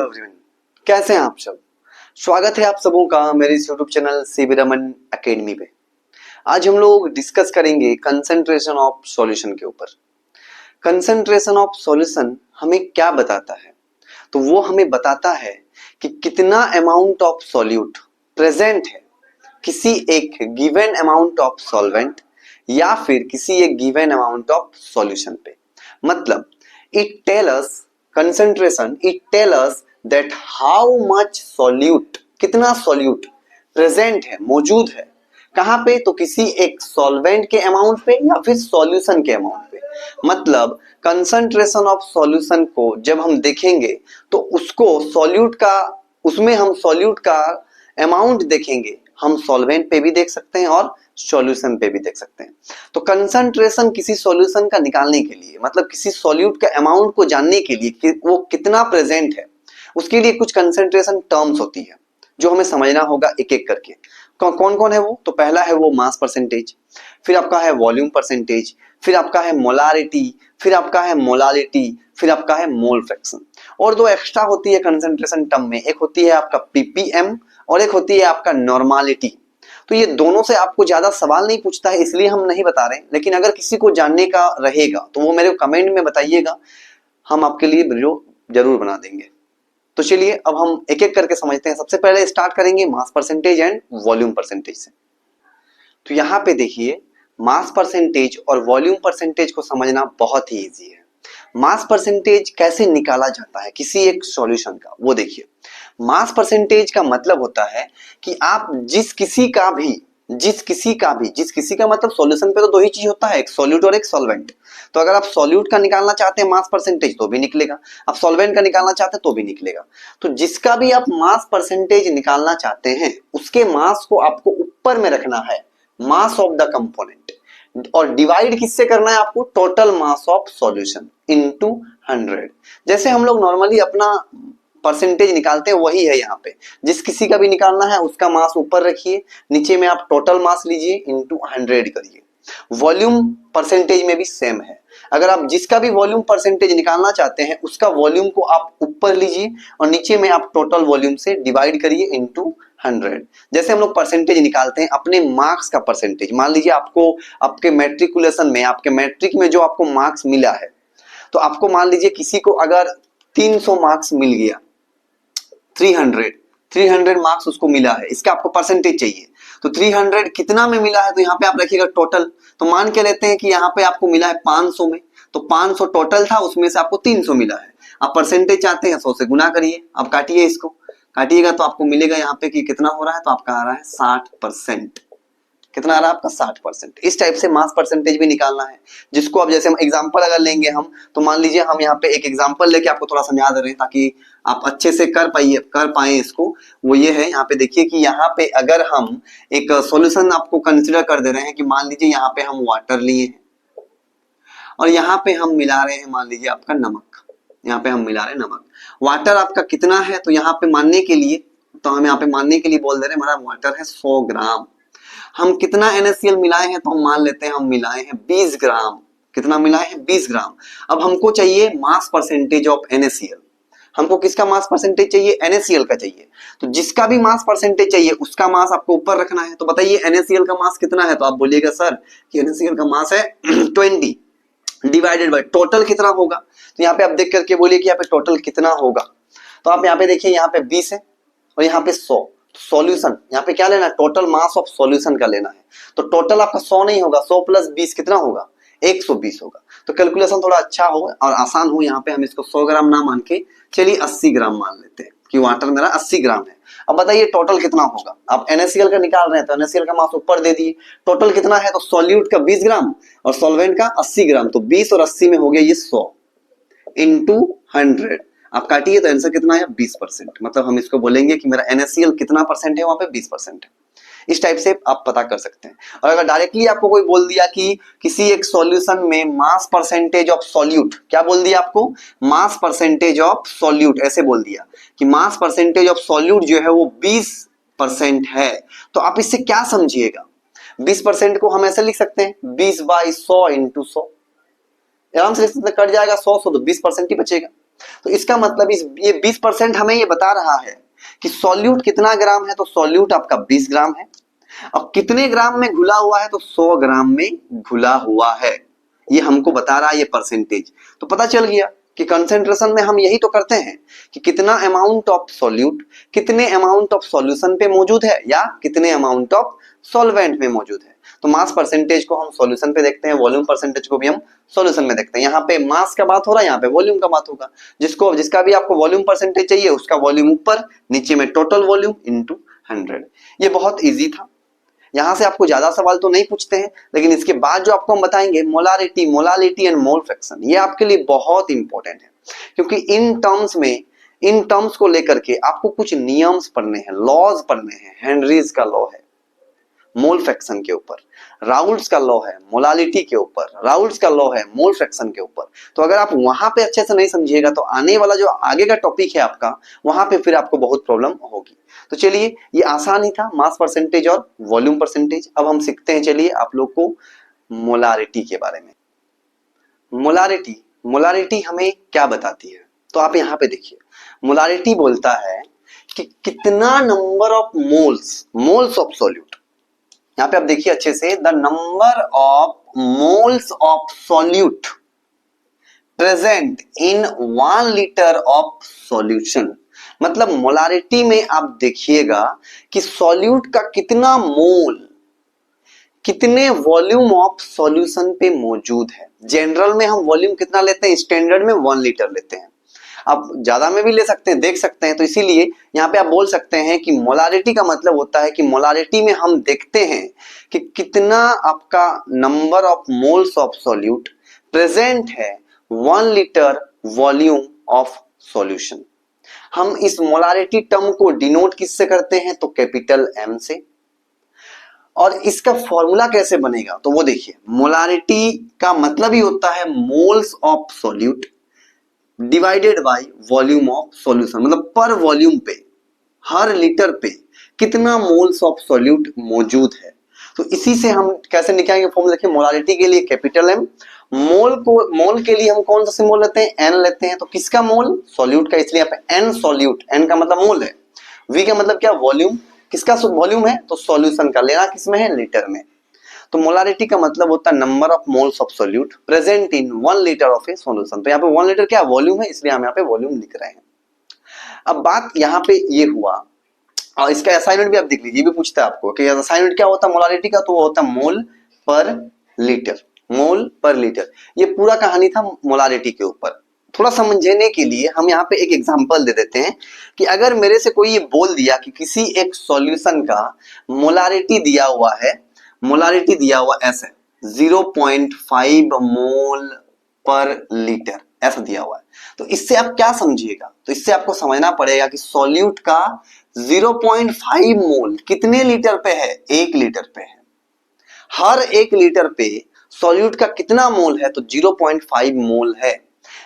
Everyone, कैसे हैं आप सब। स्वागत है आप सबों का मेरे इस YouTube channel CV Raman academy पे। आज हम लोग डिस्कस करेंगे कंसंट्रेशन ऑफ सॉल्यूशन के ऊपर। कंसंट्रेशन ऑफ सॉल्यूशन हमें क्या बताता है? तो वो हमें बताता है कि कितना अमाउंट ऑफ सॉल्यूट प्रेजेंट है किसी एक गिवन अमाउंट ऑफ सॉल्वेंट या फिर किसी एक गिवन अमाउंट ऑफ सॉल्यूशन पे। मतलब it tell us concentration, it tell us that how much solute, कितना solute present है, मौजूद है कहां पे? तो किसी एक सॉल्वेंट के अमाउंट पे या फिर सॉल्यूशन के अमाउंट पे। मतलब कंसंट्रेशन ऑफ सॉल्यूशन को जब हम देखेंगे तो उसको सॉल्यूट का, उसमें हम सॉल्यूट का अमाउंट देखेंगे, हम सॉल्वेंट पे भी देख सकते हैं और सॉल्यूशन पे भी देख सकते हैं। तो कंसंट्रेशन किसी सॉल्यूशन का निकालने के लिए, मतलब किसी सॉल्यूट के अमाउंट को जानने के लिए कि वो कितना प्रेजेंट है, उसके लिए कुछ कंसंट्रेशन टर्म्स होती है जो हमें समझना होगा एक एक करके। कौन कौन है वो? तो पहला है वो मास परसेंटेज, फिर आपका है वॉल्यूम परसेंटेज, फिर आपका है मोलारिटी, फिर आपका है मोलालिटी, फिर आपका है मोल फ्रैक्शन। और दो एक्स्ट्रा होती है कंसंट्रेशन टर्म में, एक होती है आपका पीपीएम और एक होती है आपका नॉर्मालिटी। तो ये दोनों से आपको ज्यादा सवाल नहीं पूछता है इसलिए हम नहीं बता रहे, लेकिन अगर किसी को जानने का रहेगा तो वो मेरे कमेंट में बताइएगा, हम आपके लिए वीडियो जरूर बना देंगे। तो चलिए अब हम एक एक करके समझते हैं। सबसे पहले स्टार्ट करेंगे mass percentage and volume percentage से। तो यहाँ पे देखिए, मास परसेंटेज और वॉल्यूम परसेंटेज को समझना बहुत ही इजी है। मास परसेंटेज कैसे निकाला जाता है किसी एक सॉल्यूशन का, वो देखिए। मास परसेंटेज का मतलब होता है कि आप जिस किसी का मतलब सॉल्यूशन पे तो दो ही चीज होता है, एक सॉल्यूट और एक सॉल्वेंट। तो अगर आप सॉल्यूट का निकालना चाहते हैं मास परसेंटेज तो भी निकलेगा, आप सॉल्वेंट का निकालना चाहते हैं तो भी निकलेगा। तो जिसका भी आप मास परसेंटेज निकालना चाहते हैं उसके मास को आपको ऊपर में रखना है, मास ऑफ द कंपोनेंट, और डिवाइड किससे करना है आपको? Total mass of solution into 100। जैसे हम लोग नॉर्मली अपना परसेंटेज निकालते हैं वही है यहाँ पे। जिस किसी का भी निकालना है उसका मास ऊपर रखिए, नीचे में आप टोटल मास लीजिए इनटू 100 करिए। वॉल्यूम परसेंटेज में भी सेम है। अगर आप जिसका भी वॉल्यूम परसेंटेज निकालना चाहते हैं उसका वॉल्यूम को आप ऊपर लीजिए और नीचे में आप टोटल वॉल्यूम से डिवाइड करिए इनटू 100। जैसे हम लोग परसेंटेज निकालते हैं अपने मार्क्स का परसेंटेज, मान लीजिए आपको आपके मैट्रिकुलेशन में, आपके मैट्रिक में जो आपको मार्क्स मिला है, तो आपको मान लीजिए किसी को अगर 300 मार्क्स मिल गया, 300 मार्क्स उसको मिला है, इसका आपको परसेंटेज चाहिए। तो 300 कितना में मिला है? तो यहाँ पे आप रखिएगा टोटल। तो मान के लेते हैं कि यहाँ पे आपको मिला है 500 में, तो 500 टोटल था, उसमें से आपको 300 मिला है। आप परसेंटेज चाहते हैं 100 से गुना करिए, आप काटिए, इसको काटिएगा तो आपको मिलेगा यहाँ पे कि कितना हो रहा है, तो आपका आ रहा है 60%। कितना आ रहा है आपका? 60%। इस टाइप से मास परसेंटेज भी निकालना है, जिसको अब जैसे हम एग्जांपल अगर लेंगे हम, तो मान लीजिए हम यहाँ पे एक एग्जांपल लेके आपको थोड़ा समझा दे रहे हैं ताकि आप अच्छे से कर पाए इसको। वो ये है, यहाँ पे देखिए कि यहाँ पे अगर हम एक सॉल्यूशन आपको कंसिडर कर दे रहे हैं कि मान लीजिए यहाँ पे हम वाटर लिए हैं और यहाँ पे हम मिला रहे हैं मान लीजिए आपका नमक। यहाँ पे हम मिला रहे हैं नमक। वाटर आपका कितना है? तो यहाँ पे मानने के लिए, तो हम यहाँ पे मानने के लिए बोल दे रहे हैं हमारा वाटर है 100 ग्राम। हम कितना NaCl मिलाए हैं? तो हम मान लेते हैं हम मिलाए हैं 20 ग्राम। कितना मिलाए हैं? 20 ग्राम। अब हमको चाहिए मास परसेंटेज ऑफ NaCl। हमको किसका मास परसेंटेज चाहिए? NaCl का चाहिए। तो जिसका भी मास परसेंटेज चाहिए उसका मास आपको ऊपर रखना है। तो बताइए NaCl का मास कितना है? तो आप बोलिएगा सर कि NaCl का मास है 20 डिवाइडेड बाय टोटल कितना होगा। तो यहाँ पे आप देख करके बोलिए कि यहाँ पे टोटल कितना होगा। तो आप यहाँ पे देखिए, यहाँ पे 20 है और यहाँ पे 100। सॉल्यूशन यहाँ पे क्या लेना है? टोटल मास ऑफ सॉल्यूशन का लेना है। तो टोटल आपका 100 नहीं होगा, 100 प्लस 20 कितना होगा? 120 होगा। तो कैलकुलेशन थोड़ा अच्छा हो और आसान हो, यहाँ पे हम इसको 100 ग्राम ना मान के चलिए 80 ग्राम मान लेते हैं कि वाटर मेरा 80 ग्राम है। अब बताइए टोटल कितना होगा? आप NaCl का निकाल रहे हैं तो NaCl का मास ऊपर दे दिए। टोटल कितना है? तो सॉल्यूट का 20 ग्राम और सॉल्वेंट का 80 ग्राम। तो 20 और 80 में हो गया ये 100 इंटू 100। आप काटिए तो आंसर कितना है? 20%। मतलब हम इसको बोलेंगे कि मेरा NaCl कितना परसेंट है? वहां पे 20% है। इस टाइप से आप पता कर सकते हैं। और अगर डायरेक्टली आपको कोई बोल दिया कि किसी एक सॉल्यूशन में मास परसेंटेज ऑफ सॉल्यूट, क्या बोल दिया आपको? मास परसेंटेज ऑफ सॉल्यूट, ऐसे बोल दिया कि मास परसेंटेज ऑफ सॉल्यूट जो है वो 20% है। तो आप इससे क्या समझिएगा? 20% को हम ऐसे लिख सकते हैं 20/100 इंटू 100। आराम से कट जाएगा 100 तो 20% ही बचेगा। तो इसका मतलब ये 20% हमें ये बता रहा है कि सॉल्यूट कितना ग्राम है, तो सॉल्यूट आपका 20 ग्राम है। और कितने ग्राम में घुला हुआ है, तो 100 ग्राम में घुला हुआ है। ये हमको बता रहा है ये परसेंटेज। तो पता चल गया कि कंसेंट्रेशन में हम यही तो करते हैं कि कितना अमाउंट ऑफ सॉल्यूट कितने अमाउंट ऑफ सॉल्यूशन पे मौजूद है या कितने अमाउंट ऑफ सॉल्वेंट में मौजूद है। तो मास परसेंटेज को हम सॉल्यूशन पे देखते हैं, वॉल्यूम परसेंटेज को भी हम सॉल्यूशन में देखते हैं। यहाँ पे मास का बात हो रहा है, यहाँ पे वॉल्यूम का बात होगा। जिसका भी आपको वॉल्यूम परसेंटेज चाहिए उसका वॉल्यूम ऊपर, नीचे में टोटल वॉल्यूम इनटू 100। ये बहुत इजी था। यहां से आपको ज्यादा सवाल तो नहीं पूछते हैं, लेकिन इसके बाद जो आपको हम बताएंगे मोलालिटी एंड मोल फ्रैक्शन, ये आपके लिए बहुत इंपॉर्टेंट है। क्योंकि इन टर्म्स को लेकर के आपको कुछ नियम्स पढ़ने हैं, लॉज पढ़ने हैं। हेनरीज का लॉ है मोल फ्रैक्शन के ऊपर, राउल्ट्स का लॉ है मोलालिटी के ऊपर, राउल्ट्स का लॉ है मोल फ्रैक्शन के ऊपर। तो अगर आप वहां पे अच्छे से नहीं समझिएगा तो आने वाला जो आगे का टॉपिक है आपका, वहां पे फिर आपको बहुत प्रॉब्लम होगी। तो चलिए, ये आसान ही था, मास परसेंटेज और वॉल्यूम परसेंटेज। अब हम सीखते हैं, चलिए आप लोग को मोलारिटी के बारे में। मोलारिटी हमें क्या बताती है, तो आप यहाँ पे देखिए, मोलारिटी बोलता है कि कितना number of moles of solute. यहाँ पे आप देखिए अच्छे से, the number of moles of solute present in 1 litre of solution. मतलब मोलारिटी में आप देखिएगा कि सॉल्यूट का कितना मोल कितने वॉल्यूम ऑफ सॉल्यूशन पे मौजूद है। जनरल में हम वॉल्यूम कितना लेते हैं, स्टैंडर्ड में 1 लीटर लेते हैं। आप ज्यादा में भी ले सकते हैं, देख सकते हैं। तो इसीलिए यहाँ पे आप बोल सकते हैं कि मोलारिटी का मतलब होता है कि मोलारिटी में हम देखते हैं कि कितना आपका number of moles of solute present है 1 लीटर वॉल्यूम ऑफ सॉल्यूशन। हम इस मोलारिटी टर्म को डिनोट किससे करते हैं, तो कैपिटल एम से। और इसका फॉर्मूला कैसे बनेगा, तो वो देखिए, मोलारिटी का मतलब ही होता है moles of solute divided by volume of solution. मतलब पर वॉल्यूम पे, हर लीटर पे कितना मोल्स ऑफ सॉल्यूट मौजूद है। तो इसी से हम कैसे निकालेंगे फॉर्मूला, देखिए, मोलारिटी के लिए कैपिटल एम, मोल के लिए हम कौन सा सिंबल लेते हैं, एन लेते हैं। तो किसका मोल, सॉल्यूट का, इसलिए यहाँ पे एन सॉल्यूट, एन का मतलब मोल है, वी का मतलब क्या, वॉल्यूम। किसका वॉल्यूम है, तो सॉल्यूशन का, लेना किसमें है, लीटर में। तो मोलारिटी का मतलब होता है number of moles of solute present in 1 litre of A solution. तो यहाँ पे 1 लीटर क्या वॉल्यूम है, इसलिए हम यहाँ पे वॉल्यूम लिख रहे हैं। अब बात यहाँ पे ये हुआ, और इसका असाइनमेंट भी आप देख लीजिए, भी पूछता है आपको कि असाइनमेंट क्या होता है मोलारिटी का, तो वो होता है मोल पर लीटर, मोल पर लीटर। ये पूरा कहानी था मोलारिटी के ऊपर। थोड़ा समझने के लिए हम यहाँ पे एक एग्जांपल दे देते हैं कि अगर मेरे से कोई ये बोल दिया कि किसी एक सॉल्यूशन का मोलारिटी दिया हुआ है, मोलारिटी दिया हुआ ऐसे 0.5 मोल पर लीटर ऐसा दिया हुआ है, तो इससे आप क्या समझिएगा, तो इससे आपको समझना पड़ेगा कि सॉल्यूट का 0.5 मोल कितने लीटर पे है, 1 लीटर पे है। हर 1 लीटर पे सॉल्यूट का कितना मोल है, तो 0.5 मोल है।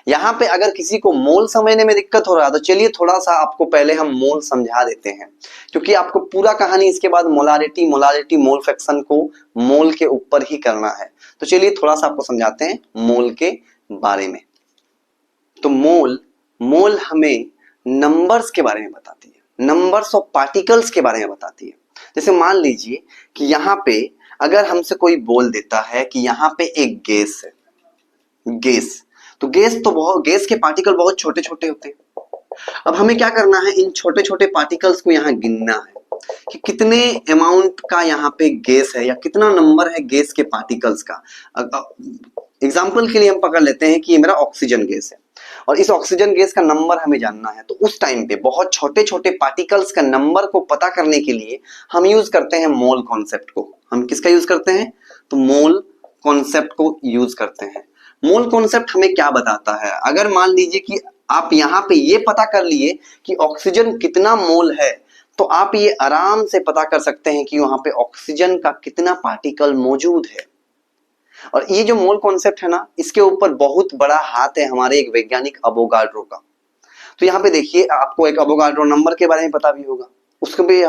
यहां पे अगर किसी को मोल समझने में दिक्कत हो रहा है तो चलिए थोड़ा सा आपको पहले हम मोल समझा देते हैं, क्योंकि आपको पूरा कहानी इसके बाद मोलारिटी मोल फ्रैक्शन को मोल के ऊपर ही करना है। तो चलिए थोड़ा सा आपको समझाते हैं मोल के बारे में। तो मोल हमें नंबर्स के बारे में बताती है, नंबर्स ऑफ पार्टिकल्स के बारे में बताती है। जैसे मान लीजिए कि यहाँ पे अगर हमसे कोई बोल देता है कि यहाँ पे एक गैस है, गैस, तो गैस के पार्टिकल बहुत छोटे छोटे होते हैं। अब हमें क्या करना है, इन छोटे छोटे पार्टिकल्स को यहाँ गिनना है कि कितने अमाउंट का यहाँ पे गैस है या कितना नंबर है गैस के पार्टिकल्स का। एग्जाम्पल के लिए हम पकड़ लेते हैं कि ये मेरा ऑक्सीजन गैस है और इस ऑक्सीजन गैस का नंबर हमें जानना है। तो उस टाइम पे बहुत छोटे छोटे पार्टिकल्स का नंबर को पता करने के लिए हम यूज करते हैं मोल कॉन्सेप्ट को। हम किसका यूज करते हैं, तो मोल कॉन्सेप्ट को यूज करते हैं। मोल कॉन्सेप्ट हमें क्या बताता है, अगर मान लीजिए कि आप यहाँ पे ये पता कर लिए कि ऑक्सीजन कितना मोल है, तो आप ये आराम से पता कर सकते हैं कि वहां पे ऑक्सीजन का कितना पार्टिकल मौजूद है। और ये जो मोल कॉन्सेप्ट है ना, इसके ऊपर बहुत बड़ा हाथ है हमारे एक वैज्ञानिक अवोगाड्रो का। तो यहाँ पे देखिए, आपको एक अवोगाड्रो नंबर के बारे में पता भी होगा, उसको भी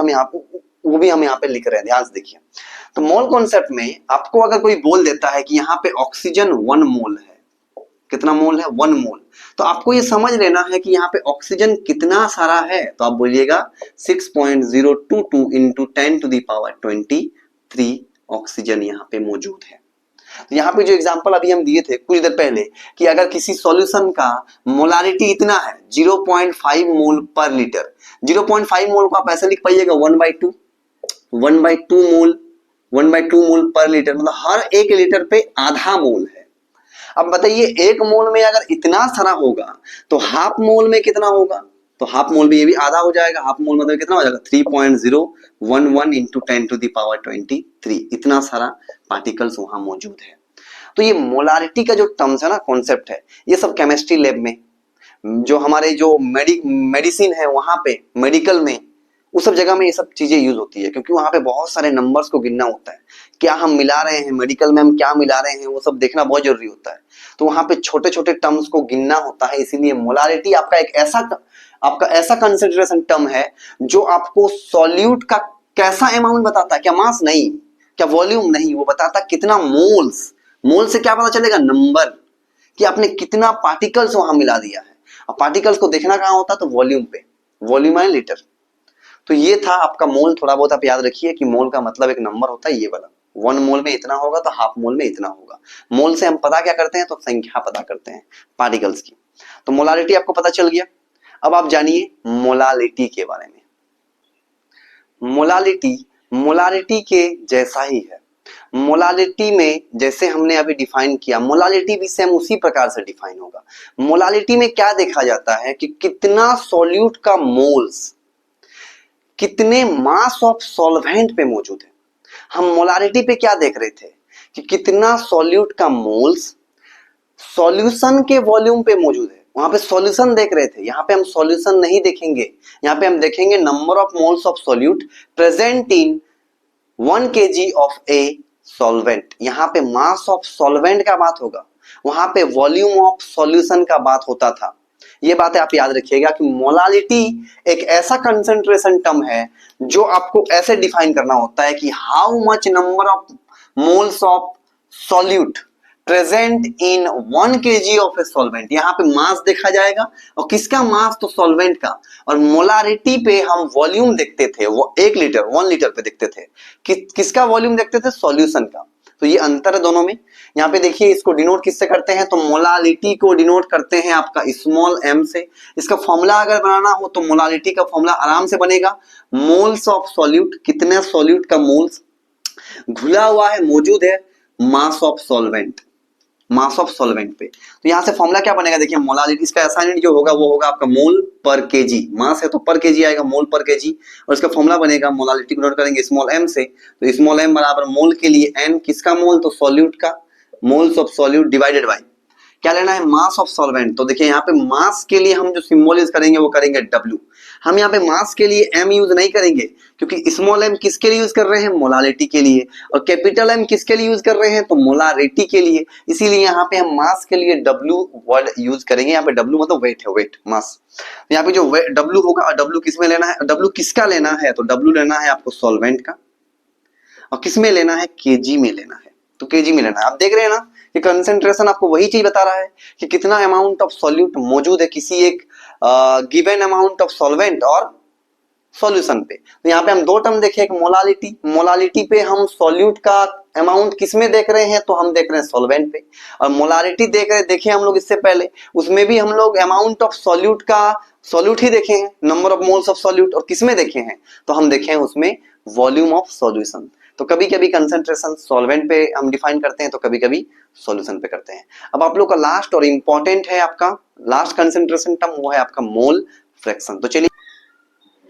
हम यहाँ पे लिख रहे हैं, ध्यान से देखिए। तो मोल कॉन्सेप्ट में आपको अगर कोई बोल देता है कि यहाँ पे ऑक्सीजन 1 मोल है, कितना मोल है 1 मोल। तो आपको ये समझ लेना है कि यहाँ पे ऑक्सीजन कितना सारा है, तो आप बोलिएगा 6.022 into 10 to the power 23 oxygen यहाँ पे मौजूद है। तो यहाँ पे जो एग्जांपल अभी हम दिए थे कुछ देर पहले कि अगर किसी सॉल्यूशन का मोलारिटी इतना है 0.5 मोल पर लीटर, 0.5 मोल को आप ऐसे लिख पाइएगा 1/2 मोल, 1/2 मोल पर लीटर, मतलब हर 1 लीटर पे आधा मोल है। अब बताइए 1 मोल में अगर इतना सारा होगा तो हाफ मोल में कितना होगा, तो हाफ मोल में ये भी आधा हो जाएगा। हाफ मोल मतलब कितना हो जाएगा 3.011 इंटू 10 टू द पावर 23, इतना सारा पार्टिकल्स वहां मौजूद है। तो ये मोलारिटी का जो टर्म्स है ना, कॉन्सेप्ट है, ये सब केमिस्ट्री लैब में, जो हमारे जो मेडिसिन है वहां पे, मेडिकल में, उस सब जगह में ये सब चीजें यूज होती है, क्योंकि वहां पे बहुत सारे नंबर्स को गिनना होता है। क्या हम मिला रहे हैं मेडिकल में, हम क्या मिला रहे हैं वो सब देखना बहुत जरूरी होता है। तो वहां पे छोटे छोटे टर्म्स को गिनना होता है, इसीलिए मोलारिटी आपका ऐसा कंसिडरेशन टर्म है जो आपको सॉल्यूट का कैसा अमाउंट बताता है, क्या मास नहीं, क्या वॉल्यूम नहीं, वो बताता है कितना मोल्स। मोल से क्या पता चलेगा, नंबर, कि आपने कितना पार्टिकल्स वहां मिला दिया है। अब पार्टिकल्स को देखना कहां होता है, तो वॉल्यूम पे, वॉल्यूम है लीटर। तो ये था आपका मोल। थोड़ा बहुत आप याद रखिए कि मोल का मतलब एक नंबर होता है ये वाला, 1 मोल में इतना होगा तो हाफ मोल में इतना होगा। मोल से हम पता क्या करते हैं, तो संख्या पता करते हैं पार्टिकल्स की। तो मोलारिटी आपको पता चल गया। अब आप जानिए मोलालिटी के बारे में। मोलालिटी के जैसा ही है। मोलालिटी में जैसे हमने अभी डिफाइन किया, मोलालिटी भी सेम उसी प्रकार से डिफाइन होगा। मोलालिटी में क्या देखा जाता है कि कितना सॉल्यूट का मोल्स कितने मास ऑफ सॉल्वेंट पे मौजूद है। हम मोलारिटी पे क्या देख रहे थे कि कितना सॉल्यूट का मोल्स सॉल्यूशन के वॉल्यूम पे मौजूद है, वहां पे सॉल्यूशन देख रहे थे। यहाँ पे हम सॉल्यूशन नहीं देखेंगे, यहाँ पे हम देखेंगे number of moles of solute present in 1 kg of a solvent. यहाँ पे मास ऑफ सॉल्वेंट का बात होगा, वहां पे वॉल्यूम ऑफ सॉल्यूशन का बात होता था। ये बातें आप याद रखिएगा कि मोलालिटी एक ऐसा कंसंट्रेशन टर्म है जो आपको ऐसे डिफाइन करना होता है कि how much number of moles of solute present in 1 kg of a solvent. यहाँ पे मास देखा जाएगा, और किसका मास, तो सॉल्वेंट का। और मोलारिटी पे हम वॉल्यूम देखते थे, वो 1 लीटर पे देखते थे। किसका वॉल्यूम देखते थे, सॉल्यूशन का। तो ये अंतर है दोनों में। यहाँ पे देखिए इसको डिनोट किससे करते हैं, तो मोलालिटी को डिनोट करते हैं आपका स्मॉल m से। इसका फॉर्मूला अगर बनाना हो तो मोलालिटी का फॉर्मूला आराम से बनेगा, मोल्स ऑफ सॉल्यूट, कितने सॉल्यूट का मोल्स घुला हुआ है, मौजूद है, mass of solvent, mass of solvent पे। तो यहां से फॉर्मूला क्या बनेगा, देखिए मोलालिटी, इसका असाइनमेंट जो होगा वो होगा आपका मोल पर केजी। मास है तो पर केजी आएगा, मोल पर केजी। और इसका फॉर्मूला बनेगा, मोलालिटी को नोट करेंगे स्मॉल m से, तो स्मॉल m बराबर मोल के लिए n, किसका मोल, तो सॉल्यूट का, moles of solute divided by क्या लेना है, मास ऑफ सॉल्वेंट। तो देखिए यहाँ पे मास के लिए हम जो सिंबल यूज करेंगे वो करेंगे W। हम यहाँ पे मास के लिए M यूज नहीं करेंगे, क्योंकि स्मॉल m किसके लिए यूज कर रहे हैं, मोलालिटी के लिए, और कैपिटल M किसके लिए यूज कर रहे हैं, तो मोलारिटी के लिए। इसीलिए यहाँ पे हम मास के लिए W वर्ड यूज करेंगे। यहाँ पे W मतलब वेट है, वेट, मास। तो यहाँ पे जो W होगा, और W किसमें लेना है, W किसका लेना है, तो W लेना है आपको सॉल्वेंट का, और किसमें लेना है, केजी में लेना है। तो केजी में लेना है। आप देख रहे हैं ना कि कंसेंट्रेशन आपको वही चीज बता रहा है कि कितना अमाउंट ऑफ सॉल्यूट मौजूद है किसी एक गिवन अमाउंट ऑफ सॉल्वेंट और सॉल्यूशन पे। तो यहाँ पे हम दो टर्म देखे, एक मोलालिटी, मोलालिटी पे हम सॉल्यूट का अमाउंट किसमें देख रहे हैं, तो हम देख रहे हैं सॉल्वेंट पे। और मोलारिटी देखे हम लोग इससे पहले, उसमें भी हम लोग अमाउंट ऑफ सॉल्यूट का, सॉल्यूट ही देखे हैं, number of moles of solute, और किसमें देखे हैं, तो हम देखे हैं उसमें वॉल्यूम ऑफ सॉल्यूशन। तो कभी कभी कंसंट्रेशन सॉल्वेंट पे हम डिफाइन करते हैं, तो कभी कभी सॉल्यूशन पे करते हैं। अब आप लोग का लास्ट और इंपॉर्टेंट है, आपका लास्ट कंसंट्रेशन टर्म, वो है आपका मोल फ्रैक्शन। तो चलिए,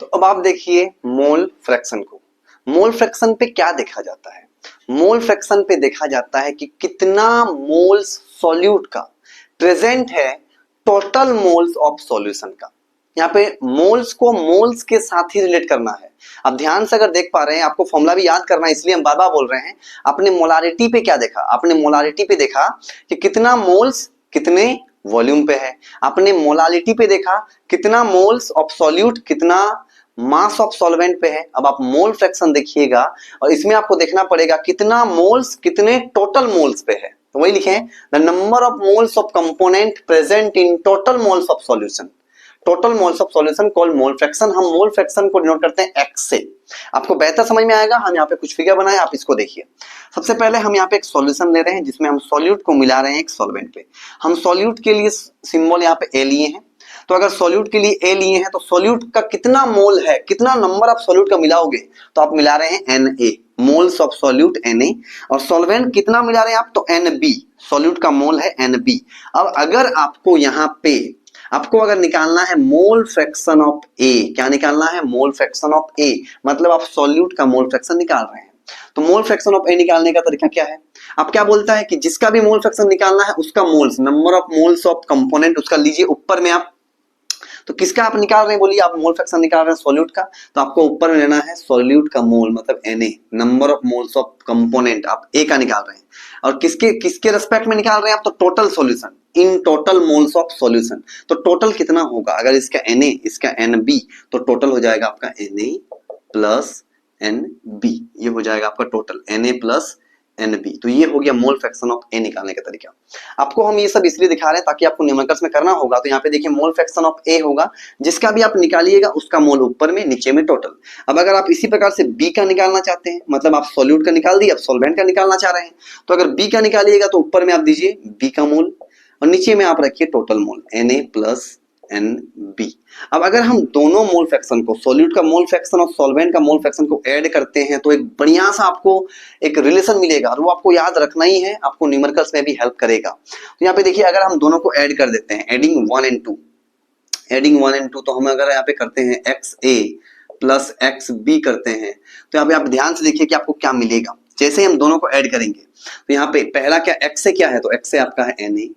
तो अब आप देखिए मोल फ्रैक्शन को। मोल फ्रैक्शन पे क्या देखा जाता है, मोल फ्रैक्शन पे देखा जाता है कि कितना मोल्स सॉल्यूट का प्रेजेंट है टोटल मोल्स ऑफ सॉल्यूशन का। यहाँ पे मोल्स को मोल्स के साथ ही रिलेट करना है। अब ध्यान से अगर देख पा रहे हैं, आपको फॉर्मूला भी याद करना है, इसलिए हम बार बार बोल रहे हैं। आपने मोलारिटी पे क्या देखा, आपने मोलारिटी पे देखा कि कितना मोल्स कितने वॉल्यूम पे है। आपने मोलालिटी पे देखा कितना मोल्स ऑफ सॉल्यूट कितना मास ऑफ सॉल्वेंट पे है। अब आप मोल फ्रैक्शन देखिएगा, और इसमें आपको देखना पड़ेगा कितना मोल्स कितने टोटल मोल्स पे है। तो वही लिखे हैं, the number of moles of component present in total moles of solution. Total moles of solution called mole fraction. हम मोल फ्रैक्शन को डिनोट करते हैं एक्स से। आपको बेहतर समझ में आएगा, हम यहाँ पे कुछ फिगर बनाए, आप इसको देखिए। सबसे पहले हम यहाँ पे एक सॉल्यूशन ले रहे हैं जिसमें हम सॉल्यूट को मिला रहे हैं एक सॉल्वेंट पे। हम सॉल्यूट के लिए सिंबल यहाँ पे ए लिए हैं, तो अगर सॉल्यूट के लिए ए लिए हैं तो सॉल्यूट का कितना मोल है, कितना नंबर आप सॉल्यूट का मिलाओगे, तो आप मिला रहे हैं Na, moles of solute Na। और सॉल्वेंट कितना मिला रहे हैं आप, तो Nb, सॉल्यूट का मोल है Nb। अब अगर आपको यहाँ पे आपको अगर निकालना है मोल फ्रैक्शन ऑफ ए, क्या निकालना है, मोल फ्रैक्शन ऑफ ए, मतलब आप सॉल्यूट का मोल फ्रैक्शन निकाल रहे हैं। तो मोल फ्रैक्शन ऑफ ए निकालने का तरीका क्या है, आप क्या बोलता है कि जिसका भी मोल फ्रैक्शन निकालना है उसका moles, number of moles of component उसका लीजिए ऊपर में आप। तो किसका आप निकाल रहे हैं, बोलिए आप मोल फ्रैक्शन निकाल रहे हैं सॉल्यूट का, तो आपको ऊपर में लेना है सॉल्यूट का मोल मतलब Na, number of moles of component आप ए का निकाल रहे हैं। और किसके किसके रेस्पेक्ट में निकाल रहे हैं आप, तो total solution, in total moles of solution. तो टोटल कितना होगा, अगर इसका Na इसका Nb, तो टोटल हो जाएगा आपका Na प्लस Nb, ये हो जाएगा आपका टोटल Na प्लस Nb। तो ये हो गया मोल फ्रैक्शन ऑफ ए निकालने का तरीका। आपको हम ये सब इसलिए दिखा रहे हैं ताकि आपको न्यूमेरिकल्स में करना होगा। तो यहाँ पे देखिए मोल फ्रैक्शन ऑफ ए होगा, जिसका भी आप निकालिएगा उसका मोल ऊपर में नीचे में टोटल। अब अगर आप इसी प्रकार से बी का निकालना चाहते हैं, मतलब आप सॉल्यूट का निकाल दिए, अब सॉल्वेंट का निकालना चाह रहे हैं, तो अगर बी का निकालिएगा तो ऊपर में आप दीजिए बी का मोल और नीचे में आप रखिए total mole Na plus Nb। अब अगर हम दोनों मोल फ्रैक्शन को, सॉल्यूट का मोल फ्रैक्शन और सॉल्वेंट का मोल फ्रैक्शन को ऐड करते हैं तो एक बढ़िया सा आपको एक रिलेशन मिलेगा और वो आपको याद रखना ही है, आपको न्यूमेरिकल्स में भी हेल्प करेगा। तो यहाँ पे देखिए अगर हम दोनों को ऐड कर देते हैं, एडिंग 1 and 2, एडिंग 1 and 2, तो हम अगर यहाँ पे करते हैं XA प्लस XB करते हैं, तो यहाँ पे आप ध्यान से देखिए कि आपको क्या मिलेगा। जैसे ही हम दोनों को ऐड करेंगे तो यहाँ पे पहला क्या, X से क्या है, तो X से आपका है Na,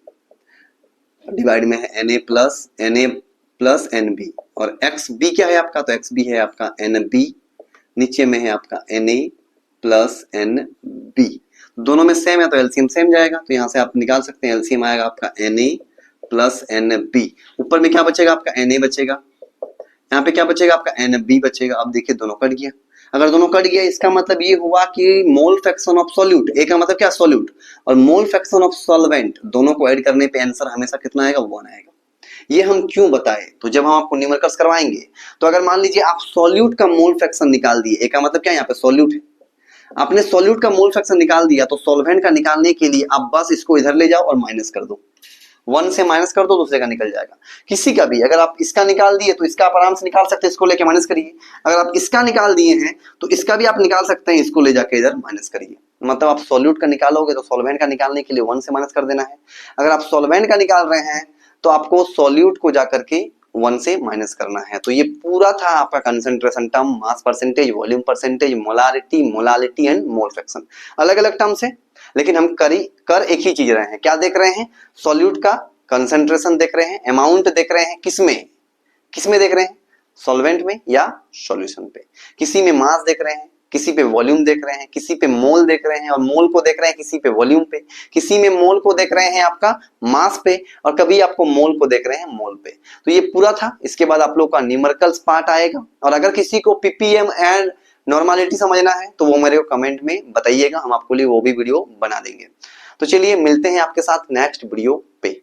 डिवाइड में है Na प्लस Nb, और XB क्या है आपका, तो XB है आपका Nb, नीचे में है आपका Na प्लस Nb। दोनों में सेम है तो एलसीएम सेम जाएगा, तो यहाँ से आप निकाल सकते हैं, एलसीएम आएगा आपका Na प्लस Nb। ऊपर में क्या बचेगा आपका Na बचेगा, यहाँ पे क्या बचेगा आपका Nb बचेगा। अब देखिए दोनों कट गया, अगर दोनों कट गया इसका मतलब ये हुआ कि मोल फ्रैक्शन ऑफ सॉल्यूट, ए का मतलब क्या सॉल्यूट, और मोल फ्रैक्शन ऑफ सॉल्वेंट, दोनों को ऐड करने पे आंसर हमेशा कितना आएगा, 1 आएगा। ये हम क्यों बताए, तो जब हम आपको न्यूमेरिकल्स करवाएंगे तो अगर मान लीजिए आप सॉल्यूट का मोल फ्रैक्शन निकाल दिए, ए का मतलब क्या, यहाँ पे सॉल्यूट है, आपने सॉल्यूट का मोल फ्रैक्शन निकाल दिया, तो सॉल्वेंट का निकालने के लिए आप बस इसको इधर ले जाओ और माइनस कर दो, 1 से माइनस कर दो, दूसरे का निकल जाएगा। किसी का भी अगर आप इसका निकाल दिए तो इसका आप आराम से निकाल सकते हैं, इसको लेके माइनस करिए। अगर आप इसका निकाल दिए हैं तो इसका भी आप निकाल सकते हैं, इसको ले जाके इधर माइनस करिए। मतलब आप सॉल्यूट का निकालोगे तो सॉल्वेंट का निकालने के लिए 1 से माइनस कर देना है। अगर आप सॉल्वेंट का निकाल रहे हैं तो आपको सॉल्यूट को जाकर के 1 से माइनस करना है। तो ये पूरा था आपका concentration term, mass percentage, volume percentage, molarity, molality and mole fraction, अलग अलग टर्म से, लेकिन हम कर एक ही चीज रहे हैं। क्या देख रहे हैं, सॉल्यूट का कंसंट्रेशन देख रहे हैं, अमाउंट देख रहे हैं, किसमें देख रहे हैं, सॉल्वेंट में या सॉल्यूशन पे। किसी में मास देख रहे हैं, किसी पे वॉल्यूम देख रहे हैं, किसी पे मोल देख रहे हैं और मोल को देख रहे हैं किसी पे वॉल्यूम पे, किसी में मोल को देख रहे हैं आपका मास पे और कभी आपको मोल को देख रहे हैं मोल पे। तो ये पूरा था। इसके बाद आप लोग का न्यूमेरिकल्स पार्ट आएगा, और अगर किसी को पीपीएम एंड नॉर्मलिटी समझना है तो वो मेरे को कमेंट में बताइएगा, हम आपको लिए वो भी वीडियो बना देंगे। तो चलिए मिलते हैं आपके साथ नेक्स्ट वीडियो पे।